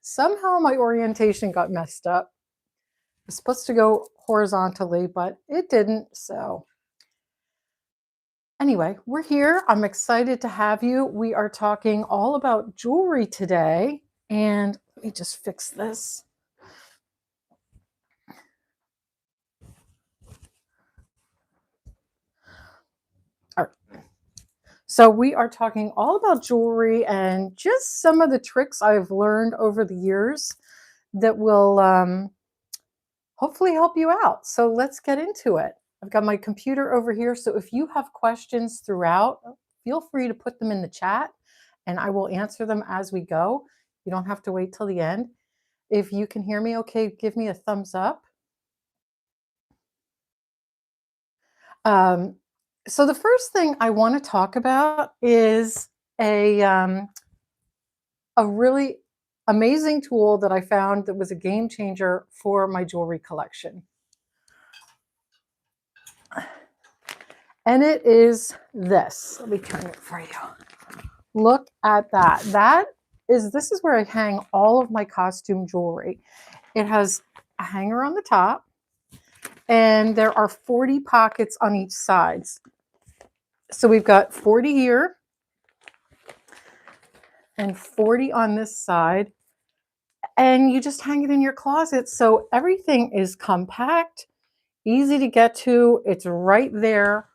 Somehow my orientation got messed up. It was supposed to go horizontally, but it didn't. So anyway, we're here. I'm excited to have you. We are talking all about jewelry today. And let me just fix this. All right. So we are talking all about jewelry and just some of the tricks I've learned over the years that will hopefully help you out. So let's get into it. I've got my computer over here. So if you have questions throughout, feel free to put them in the chat and I will answer them as we go. You don't have to wait till the end. If you can hear me okay, give me a thumbs up. Um, so the first thing I want to talk about is a really amazing tool that I found that was a game changer for my jewelry collection. And it is this. Let me turn it for you. Look at that. This is where I hang all of my costume jewelry. It has a hanger on the top and there are 40 pockets on each side. So we've got 40 here and 40 on this side. And you just hang it in your closet. So everything is compact, easy to get to. It's right there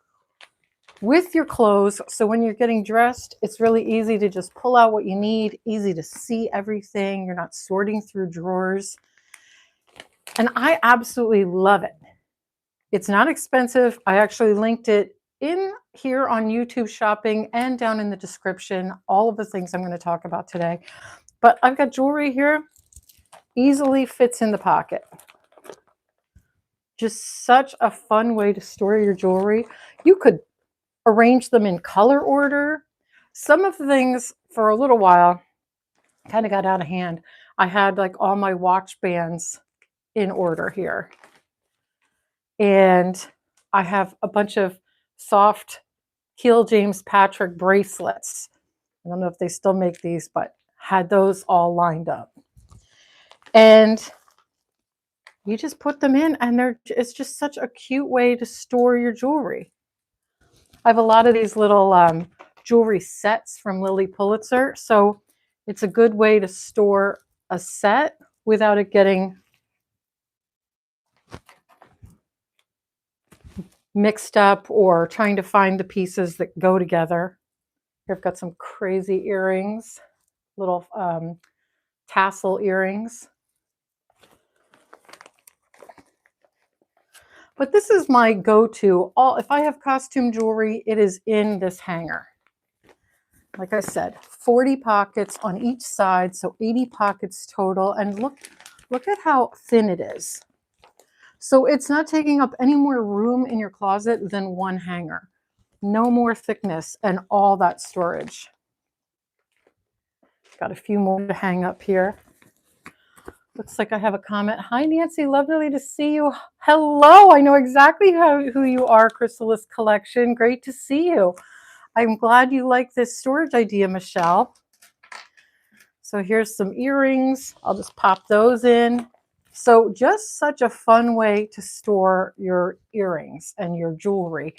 with your clothes. So when you're getting dressed, it's really easy to just pull out what you need, easy to see everything. You're not sorting through drawers. And I absolutely love it. It's not expensive. I actually linked it in here on YouTube Shopping and down in the description, all of the things I'm going to talk about today. But I've got jewelry here, easily fits in the pocket. Just such a fun way to store your jewelry. You could arrange them in color order. Some of the things for a little while kind of got out of hand. I had like all my watch bands in order here. And I have a bunch of soft heel James Patrick bracelets. I don't know if they still make these, but had those all lined up. And you just put them in and it's just such a cute way to store your jewelry. I have a lot of these little jewelry sets from Lily Pulitzer. So it's a good way to store a set without it getting mixed up or trying to find the pieces that go together. Here I've got some crazy earrings, little tassel earrings. But this is my go-to. If I have costume jewelry, it is in this hanger. Like I said, 40 pockets on each side, so 80 pockets total. And look at how thin it is. So it's not taking up any more room in your closet than one hanger. No more thickness and all that storage. Got a few more to hang up here. Looks like I have a comment. Hi, Nancy. Lovely to see you. Hello. I know exactly who you are, Chrysalis Collection. Great to see you. I'm glad you like this storage idea, Michelle. So here's some earrings. I'll just pop those in. So just such a fun way to store your earrings and your jewelry.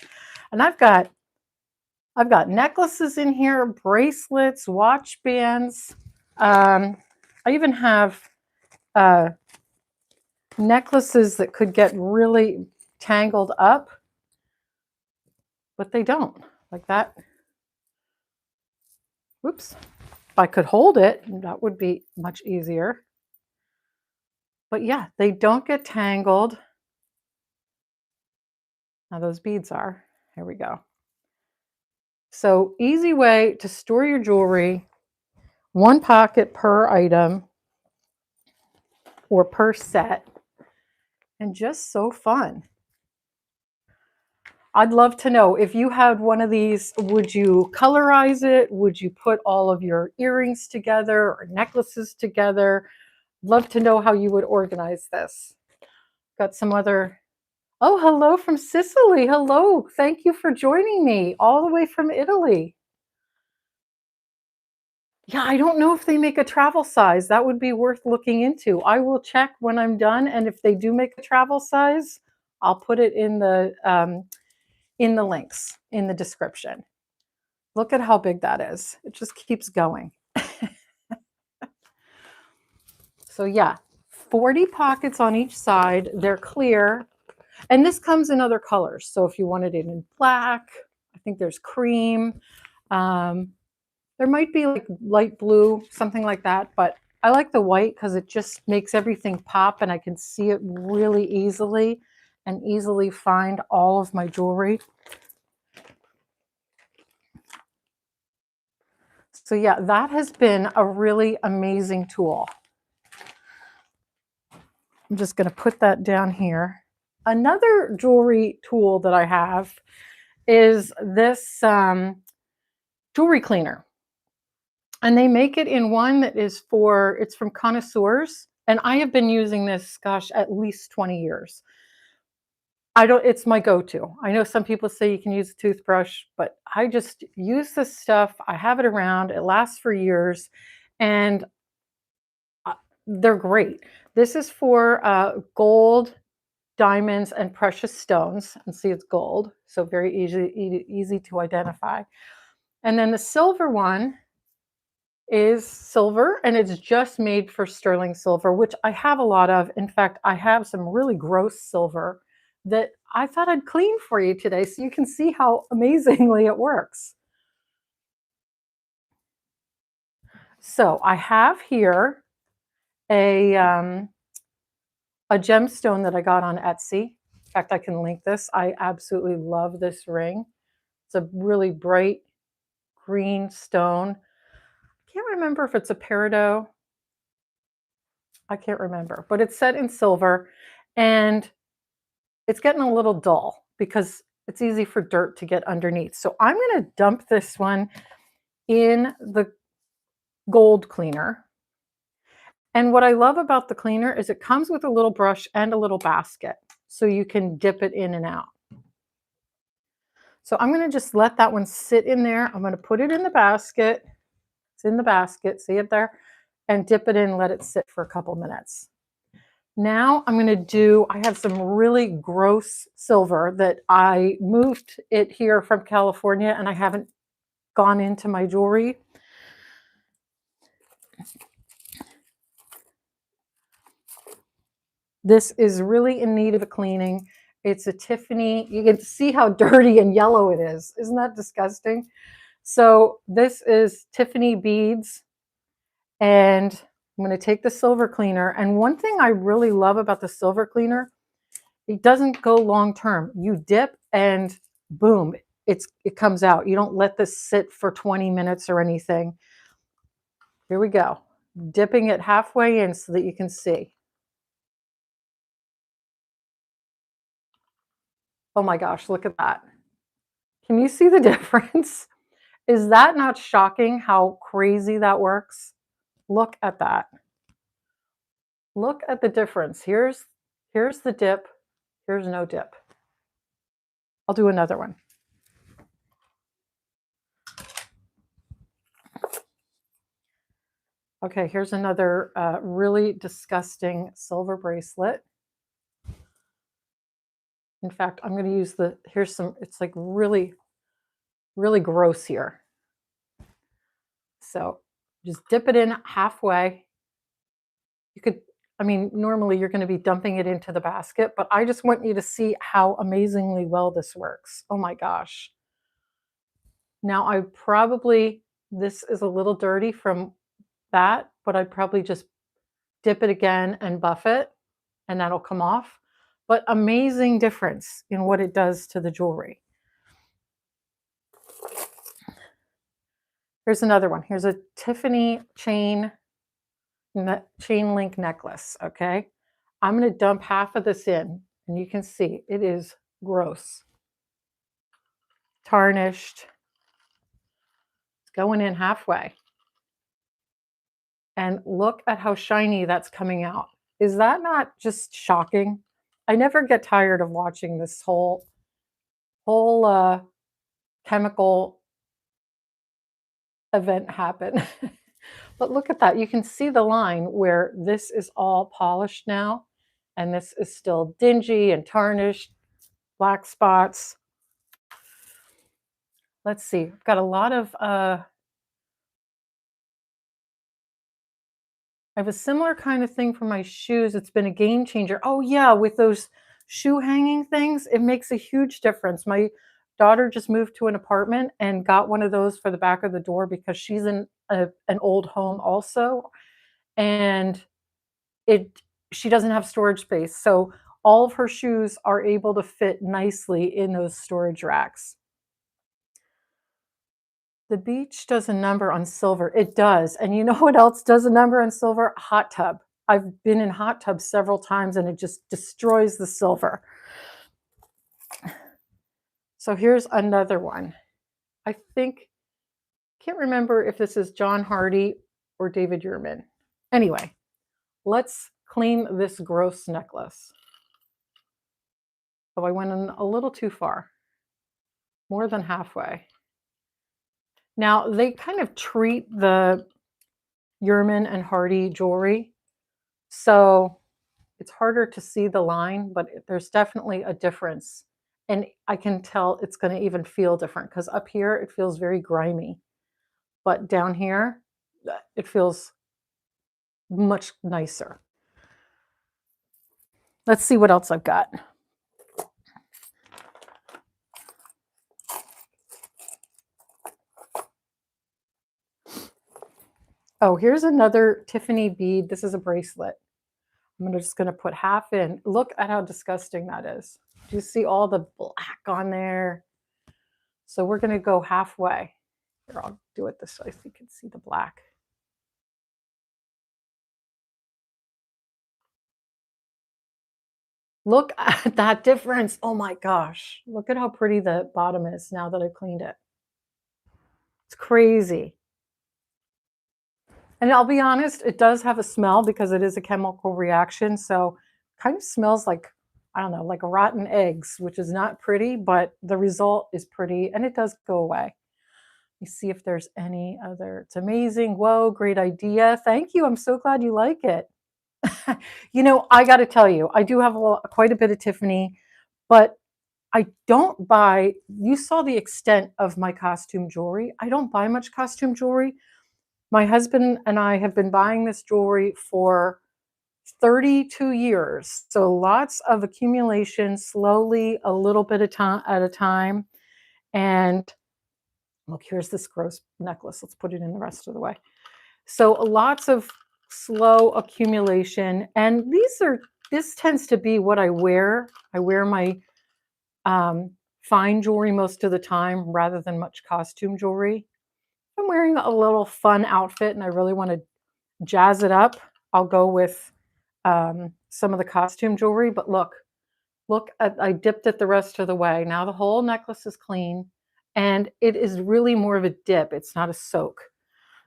And I've got necklaces in here, bracelets, watch bands. I even have necklaces that could get really tangled up, but they don't. Like that. Whoops. If I could hold it, that would be much easier. But yeah, they don't get tangled. Now those beads are. Here we go. So easy way to store your jewelry, one pocket per item or per set, and just so fun. I'd love to know if you had one of these, would you colorize it? Would you put all of your earrings together or necklaces together? Love to know how you would organize this. Got some other, oh, hello from Sicily. Hello, thank you for joining me all the way from Italy. Yeah, I don't know if they make a travel size. That would be worth looking into. I will check when I'm done, and if they do make a travel size, I'll put it in the links in the description. Look at how big that is. It just keeps going. So yeah, 40 pockets on each side. They're clear. And this comes in other colors. So if you wanted it in black, I think there's cream. Um, there might be like light blue, something like that. But I like the white because it just makes everything pop and I can see it really easily and easily find all of my jewelry. So yeah, that has been a really amazing tool. I'm just going to put that down here. Another jewelry tool that I have is this jewelry cleaner. And they make it in one that is it's from Connoisseurs. And I have been using this, gosh, at least 20 years. It's my go-to. I know some people say you can use a toothbrush, but I just use this stuff. I have it around. It lasts for years. And they're great. This is for gold, diamonds, and precious stones. And see, it's gold, so very easy to identify. And then the silver one is silver, and it's just made for sterling silver, which I have a lot of. In fact, I have some really gross silver that I thought I'd clean for you today so you can see how amazingly it works. So I have here a gemstone that I got on Etsy. In fact, I can link this. I absolutely love this ring. It's a really bright green stone. I can't remember if it's a peridot. I can't remember, but it's set in silver and it's getting a little dull because it's easy for dirt to get underneath. So I'm going to dump this one in the gold cleaner. And what I love about the cleaner is it comes with a little brush and a little basket, so you can dip it in and out. So I'm going to just let that one sit in there. I'm going to put it in the basket. It's in the basket, see it there? And dip it in, let it sit for a couple minutes. Now I'm going to I have some really gross silver that I moved it here from California and I haven't gone into my jewelry. This is really in need of a cleaning. It's a Tiffany. You can see how dirty and yellow it is. Isn't that disgusting? So this is Tiffany beads. And I'm going to take the silver cleaner. And one thing I really love about the silver cleaner, it doesn't go long term. You dip and boom, it comes out. You don't let this sit for 20 minutes or anything. Here we go. Dipping it halfway in so that you can see. Oh my gosh, look at that. Can you see the difference? Is that not shocking how crazy that works? Look at that. Look at the difference. Here's the dip. Here's no dip. I'll do another one. Okay, here's another really disgusting silver bracelet. In fact, I'm going to use here's some, it's like really, really gross here. So just dip it in halfway. You could, I mean, normally you're going to be dumping it into the basket, but I just want you to see how amazingly well this works. Oh my gosh. Now this is a little dirty from that, but I'd probably just dip it again and buff it and that'll come off. But amazing difference in what it does to the jewelry. Here's another one. Here's a Tiffany chain link necklace, okay? I'm going to dump half of this in, and you can see it is gross. Tarnished. It's going in halfway. And look at how shiny that's coming out. Is that not just shocking? I never get tired of watching this whole chemical event happen. But look at that. You can see the line where this is all polished now, and this is still dingy and tarnished, black spots. Let's see. I've got a lot of I have a similar kind of thing for my shoes. It's been a game changer. Oh yeah, with those shoe hanging things, it makes a huge difference. My daughter just moved to an apartment and got one of those for the back of the door because she's in an old home also, and it she doesn't have storage space. So all of her shoes are able to fit nicely in those storage racks. The beach does a number on silver. It does. And you know what else does a number on silver? Hot tub. I've been in hot tubs several times and it just destroys the silver. So here's another one. I think, can't remember if this is John Hardy or David Yurman. Anyway, let's clean this gross necklace. Oh, I went in a little too far, more than halfway. Now, they kind of treat the Yurman and Hardy jewelry, so it's harder to see the line, but there's definitely a difference. And I can tell it's going to even feel different because up here it feels very grimy, but down here it feels much nicer. Let's see what else I've got. Oh, here's another Tiffany bead. This is a bracelet. I'm just going to put half in. Look at how disgusting that is. Do you see all the black on there? So we're going to go halfway. Here, I'll do it this way so you can see the black. Look at that difference. Oh my gosh. Look at how pretty the bottom is now that I've cleaned it. It's crazy. And I'll be honest, it does have a smell because it is a chemical reaction. So kind of smells like, I don't know, like rotten eggs, which is not pretty, but the result is pretty and it does go away. Let me see if there's any other. It's amazing. Whoa, great idea. Thank you. I'm so glad you like it. You know, I got to tell you, I do have quite a bit of Tiffany, but I don't buy, you saw the extent of my costume jewelry. I don't buy much costume jewelry. My husband and I have been buying this jewelry for 32 years. So lots of accumulation, slowly, a little bit of time at a time. And look, here's this gross necklace. Let's put it in the rest of the way. So lots of slow accumulation. And this tends to be what I wear. I wear my fine jewelry most of the time rather than much costume jewelry. If I'm wearing a little fun outfit and I really want to jazz it up, I'll go with some of the costume jewelry. But look, I dipped it the rest of the way. Now the whole necklace is clean and it is really more of a dip. It's not a soak.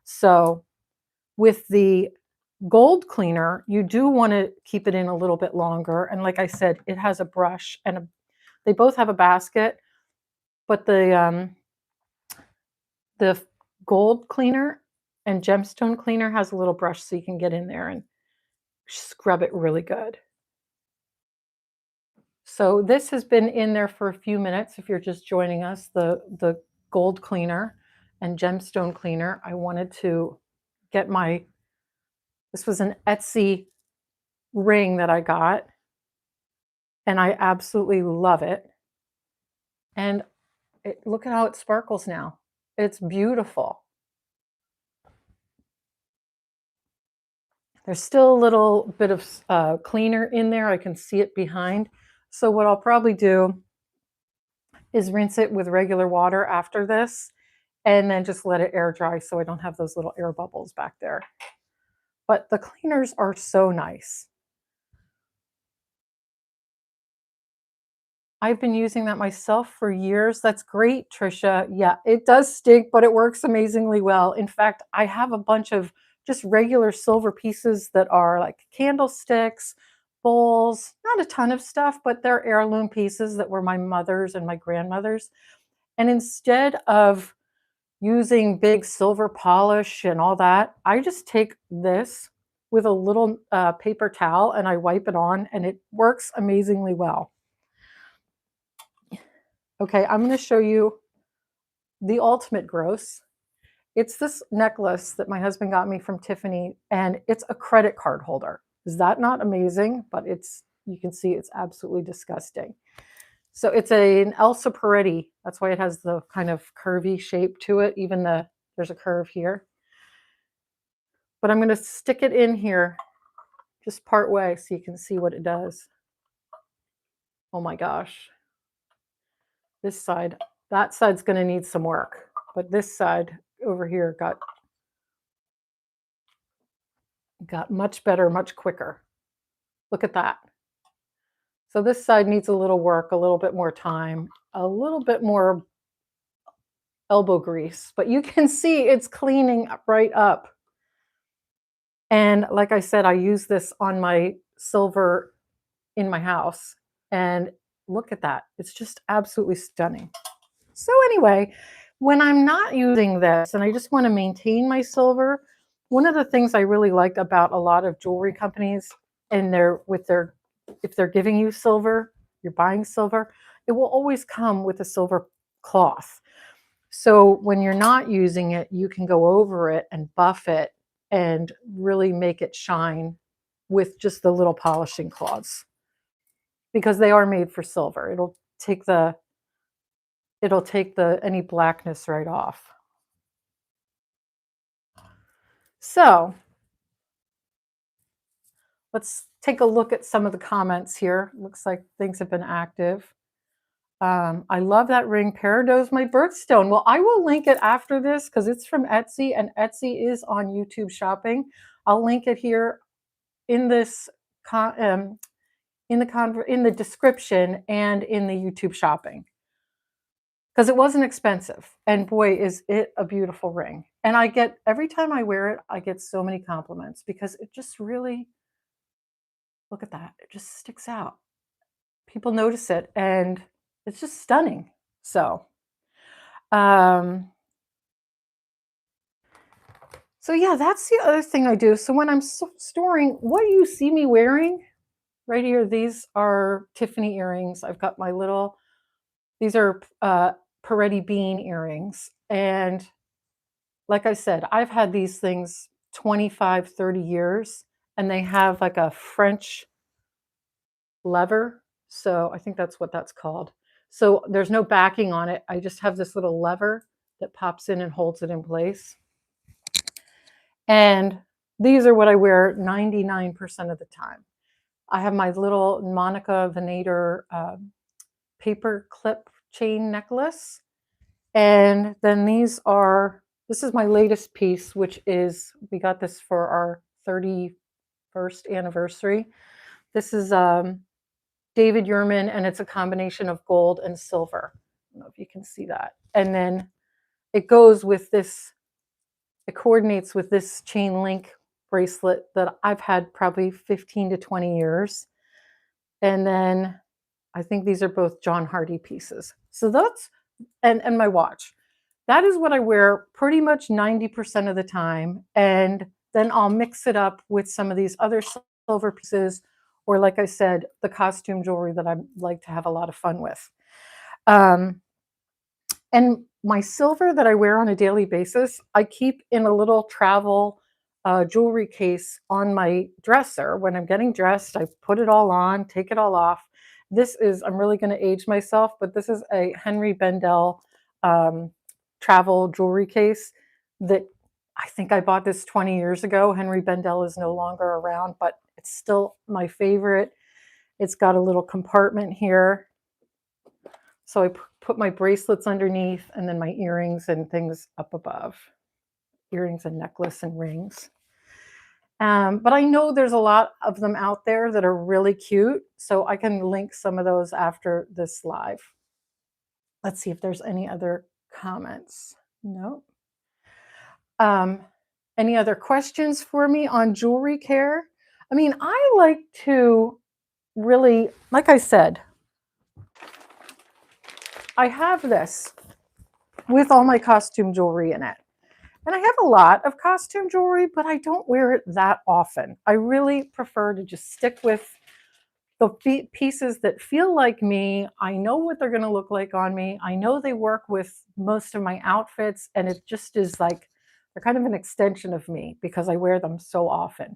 So with the gold cleaner, you do want to keep it in a little bit longer. And like I said, it has a brush and they both have a basket, but the gold cleaner and gemstone cleaner has a little brush so you can get in there and scrub it really good. So this has been in there for a few minutes. If you're just joining us, the gold cleaner and gemstone cleaner, I wanted to get this was an Etsy ring that I got, and I absolutely love it. And look at how it sparkles now. It's beautiful. There's still a little bit of cleaner in there. I can see it behind. So what I'll probably do is rinse it with regular water after this and then just let it air dry so I don't have those little air bubbles back there. But the cleaners are so nice. I've been using that myself for years. That's great, Trisha. Yeah, it does stink, but it works amazingly well. In fact, I have a bunch of just regular silver pieces that are like candlesticks, bowls, not a ton of stuff, but they're heirloom pieces that were my mother's and my grandmother's. And instead of using big silver polish and all that. I just take this with a little paper towel and I wipe it on, and it works amazingly well. Okay, I'm going to show you the ultimate gross. It's this necklace that my husband got me from Tiffany, and it's a credit card holder. Is that not amazing? But you can see it's absolutely disgusting. So it's an Elsa Peretti. That's why it has the kind of curvy shape to it. Even there's a curve here. But I'm going to stick it in here just part way so you can see what it does. Oh my gosh. This side, that side's going to need some work. But this side over here got much better, much quicker. Look at that. So this side needs a little work, a little bit more time, a little bit more elbow grease, but you can see it's cleaning right up. And like I said, I use this on my silver in my house, and look at that. It's just absolutely stunning. So anyway, when I'm not using this and I just want to maintain my silver, one of the things I really like about a lot of jewelry companies and if they're giving you silver, you're buying silver, it will always come with a silver cloth. So when you're not using it, you can go over it and buff it and really make it shine with just the little polishing cloths, because they are made for silver. It'll take any blackness right off. So let's take a look at some of the comments here. Looks like things have been active. I love that ring. Perido's my birthstone. Well, I will link it after this because it's from Etsy, and Etsy is on YouTube Shopping. I'll link it here in this in the description and in the YouTube Shopping, because it wasn't expensive, and boy, is it a beautiful ring. And every time I wear it, I get so many compliments because it just really, look at that, it just sticks out. People notice it, and it's just stunning. So yeah, that's the other thing I do. So when I'm storing what you see me wearing right here, these are Tiffany earrings. I've got these are Peretti bean earrings. And like I said, I've had these things 25, 30 years, and they have like a French lever. So I think that's what that's called. So there's no backing on it. I just have this little lever that pops in and holds it in place. And these are what I wear 99% of the time. I have my little Monica Venator paper clip chain necklace. And then this is my latest piece, which we got this for our 31st anniversary. This is David Yurman, and it's a combination of gold and silver. I don't know if you can see that. And then it coordinates with this chain link bracelet that I've had probably 15 to 20 years. And then I think these are both John Hardy pieces. So and my watch. That is what I wear pretty much 90% of the time. And then I'll mix it up with some of these other silver pieces, or like I said, the costume jewelry that I like to have a lot of fun with. And my silver that I wear on a daily basis, I keep in a little travel jewelry case on my dresser. When I'm getting dressed, I put it all on, take it all off. I'm really going to age myself, but this is a Henry Bendel travel jewelry case that I think I bought this 20 years ago. Henry Bendel is no longer around, but it's still my favorite. It's got a little compartment here. So I put my bracelets underneath, and then my earrings and things up above. Earrings and necklace and rings. But I know there's a lot of them out there that are really cute, so I can link some of those after this live. Let's see if there's any other comments. No. Any other questions for me on jewelry care? I mean, I like to really, like I said, I have this. with all my costume jewelry in it. And I have a lot of costume jewelry, but I don't wear it that often. I really prefer to just stick with the pieces that feel like me. I know what they're going to look like on me. I know they work with most of my outfits, and it just is like they're kind of an extension of me because I wear them so often.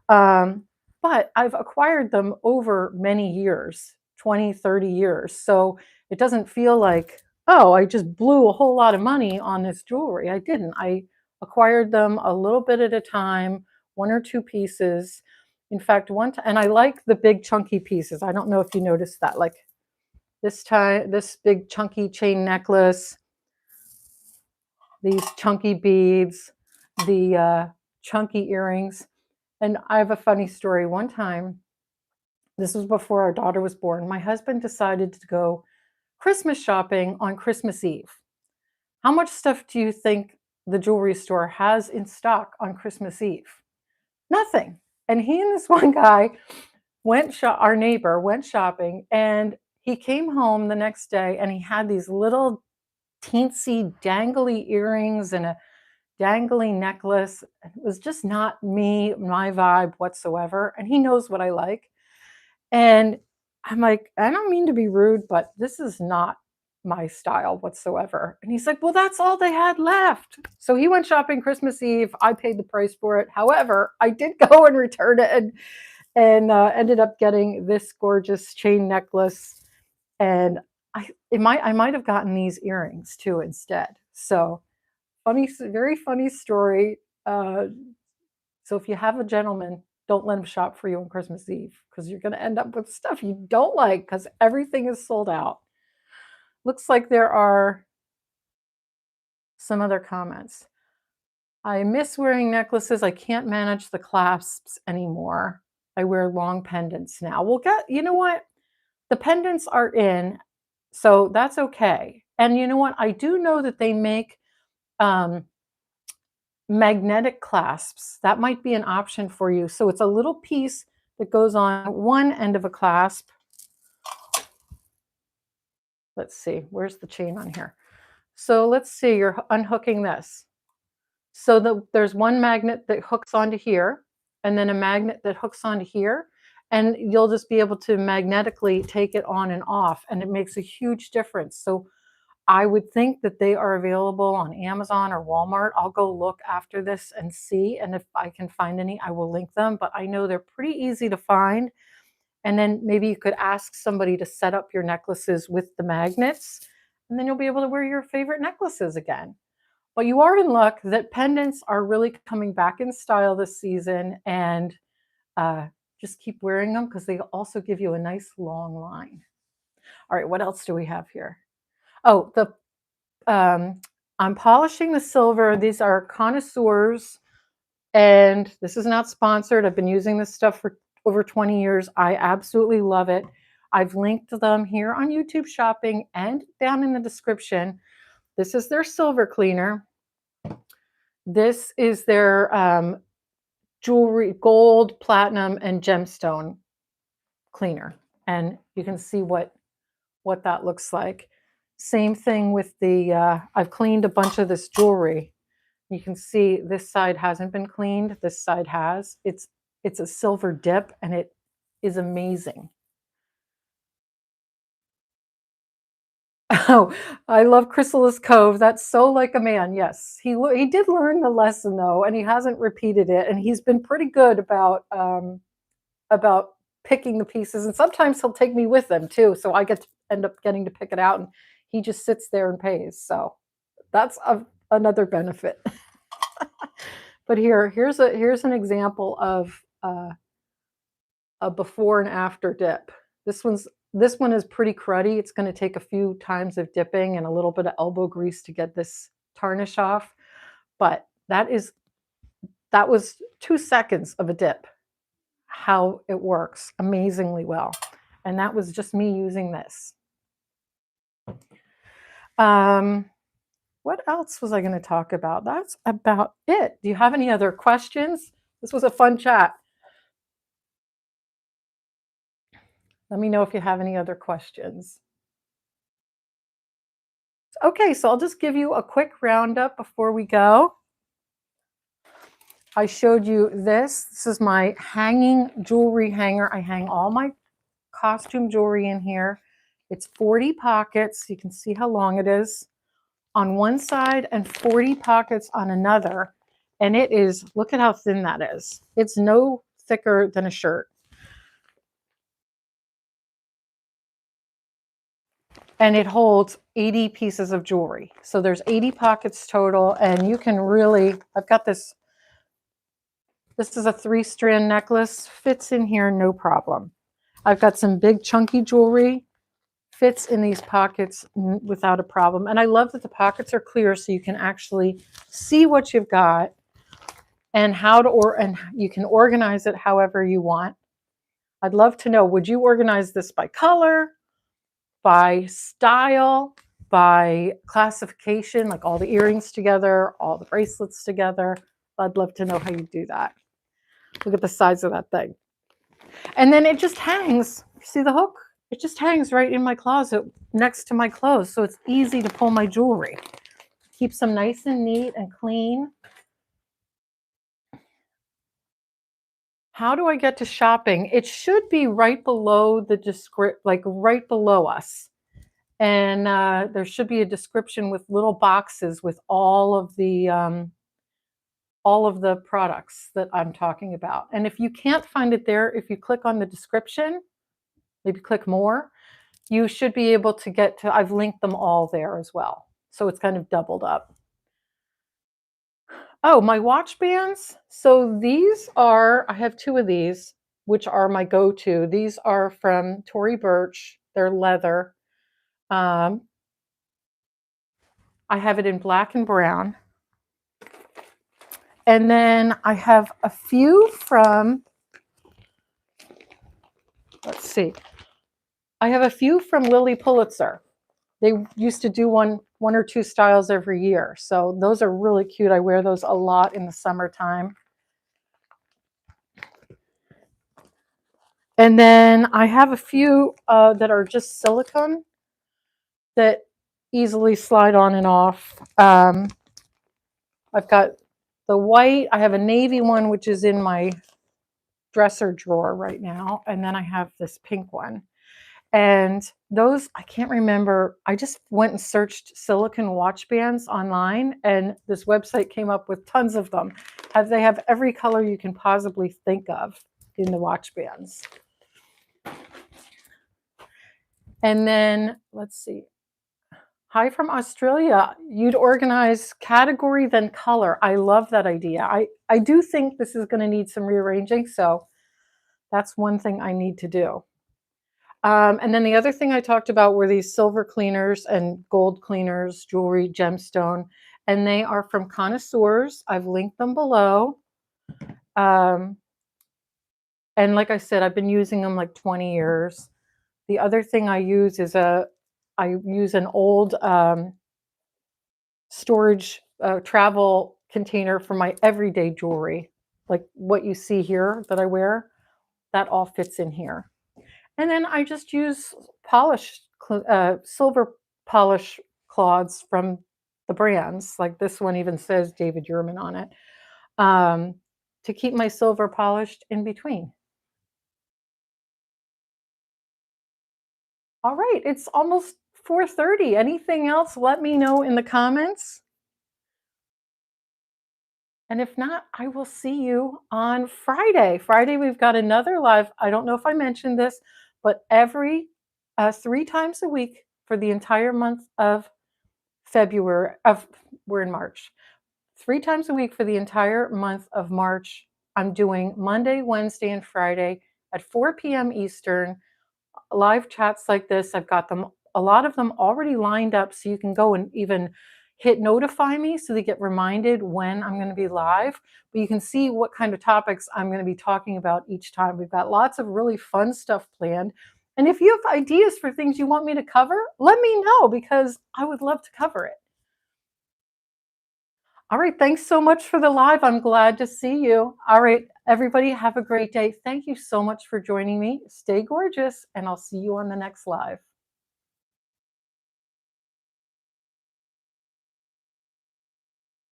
Um, but I've acquired them over many years, 20, 30 years. So it doesn't feel like, oh, I just blew a whole lot of money on this jewelry. I didn't. I acquired them a little bit at a time, one or two pieces. In fact, one time, and I like the big chunky pieces. I don't know if you noticed that. Like this time, this big chunky chain necklace, these chunky beads, the chunky earrings. And I have a funny story. One time, this was before our daughter was born, my husband decided to go Christmas shopping on Christmas Eve. How much stuff do you think the jewelry store has in stock on Christmas Eve? Nothing. And he and this one guy our neighbor went shopping, and he came home the next day and he had these little teensy dangly earrings and a dangly necklace. It was just not my vibe whatsoever. And he knows what I like. And I'm like, I don't mean to be rude, but this is not my style whatsoever. And he's like, well, that's all they had left. So he went shopping Christmas Eve. I paid the price for it. However, I did go and return it and ended up getting this gorgeous chain necklace. And I might have gotten these earrings too instead. So funny, very funny story. So if you have a gentleman, don't let him shop for you on Christmas Eve because you're going to end up with stuff you don't like because everything is sold out. Looks like there are some other comments. I miss wearing necklaces. I can't manage the clasps anymore. I wear long pendants now. Well, you know what? The pendants are in, so that's okay. And you know what? I do know that they make um, magnetic clasps. That might be an option for you. So it's a little piece that goes on one end of a clasp. Let's see, where's the chain on here? So let's see, you're unhooking this. So there's one magnet that hooks onto here, and then a magnet that hooks onto here, and you'll just be able to magnetically take it on and off, and it makes a huge difference. So I would think that they are available on Amazon or Walmart. I'll go look after this and see, and if I can find any, I will link them, but I know they're pretty easy to find. And then maybe you could ask somebody to set up your necklaces with the magnets, and then you'll be able to wear your favorite necklaces again. But you are in luck that pendants are really coming back in style this season, and just keep wearing them because they also give you a nice long line. All right, what else do we have here? Oh, I'm polishing the silver. These are connoisseurs, and this is not sponsored. I've been using this stuff for over 20 years. I absolutely love it. I've linked them here on YouTube Shopping and down in the description. This is their silver cleaner. This is their jewelry, gold, platinum, and gemstone cleaner. And you can see what that looks like. Same thing with I've cleaned a bunch of this jewelry. You can see this side hasn't been cleaned. This side has. It's a silver dip, and it is amazing. Oh, I love Chrysalis Cove. That's so like a man. Yes, he did learn the lesson though, and he hasn't repeated it. And he's been pretty good about picking the pieces. And sometimes he'll take me with him too, so I get to end up getting to pick it out, and he just sits there and pays. So that's another benefit. But here's an example of a before and after dip. This one is pretty cruddy. It's going to take a few times of dipping and a little bit of elbow grease to get this tarnish off. But that was 2 seconds of a dip. How it works amazingly well. And that was just me using this. What else was I going to talk about? That's about it. Do you have any other questions? This was a fun chat. Let me know if you have any other questions. Okay, so I'll just give you a quick roundup before we go. I showed you this. This is my hanging jewelry hanger. I hang all my costume jewelry in here. It's 40 pockets. You can see how long it is on one side and 40 pockets on another. And it is, look at how thin that is. It's no thicker than a shirt. And it holds 80 pieces of jewelry. So there's 80 pockets total, and you can really, I've got this is a 3-strand necklace, fits in here no problem. I've got some big chunky jewelry, fits in these pockets without a problem. And I love that the pockets are clear so you can actually see what you've got and and you can organize it however you want. I'd love to know, would you organize this by color, by style, by classification, like all the earrings together, all the bracelets together? I'd love to know how you do that. Look at the size of that thing. And then it just hangs. See the hook? It just hangs right in my closet next to my clothes. So it's easy to pull my jewelry. Keeps them nice and neat and clean. How do I get to shopping? It should be right below the like right below us. And there should be a description with little boxes with all of the products that I'm talking about. And if you can't find it there, if you click on the description, maybe click more, you should be able to get to, I've linked them all there as well. So it's kind of doubled up. Oh, my watch bands. So these are, I have 2 of these, which are my go-to. These are from Tory Burch. They're leather. I have it in black and brown. And then I have a few from, let's see. I have a few from Lilly Pulitzer. They used to do one or 2 styles every year. So those are really cute. I wear those a lot in the summertime. And then I have a few that are just silicone that easily slide on and off. I've got the white. I have a navy one, which is in my dresser drawer right now. And then I have this pink one. And those, I can't remember. I just went and searched silicone watch bands online, and this website came up with tons of them. They have every color you can possibly think of in the watch bands. And then, let's see. Hi from Australia. You'd organize category, then color. I love that idea. I do think this is going to need some rearranging, so that's one thing I need to do. And then the other thing I talked about were these silver cleaners and gold cleaners, jewelry, gemstone, and they are from Connoisseurs. I've linked them below. And like I said, I've been using them like 20 years. The other thing I use is I use an old storage travel container for my everyday jewelry. Like what you see here that I wear, that all fits in here. And then I just use silver polish cloths from the brands. Like this one even says David Yurman on it, to keep my silver polished in between. All right, it's almost 4:30. Anything else, let me know in the comments. And if not, I will see you on Friday. Friday, we've got another live. I don't know if I mentioned this, but every 3 times a week for the entire month of February, we're in March. 3 times a week for the entire month of March, I'm doing Monday, Wednesday, and Friday at 4 p.m. Eastern, live chats like this. I've got them, a lot of them already lined up, so you can go and even hit notify me so they get reminded when I'm going to be live. But you can see what kind of topics I'm going to be talking about each time. We've got lots of really fun stuff planned. And if you have ideas for things you want me to cover, let me know, because I would love to cover it. All right, thanks so much for the live. I'm glad to see you. All right, everybody, have a great day. Thank you so much for joining me. Stay gorgeous, and I'll see you on the next live.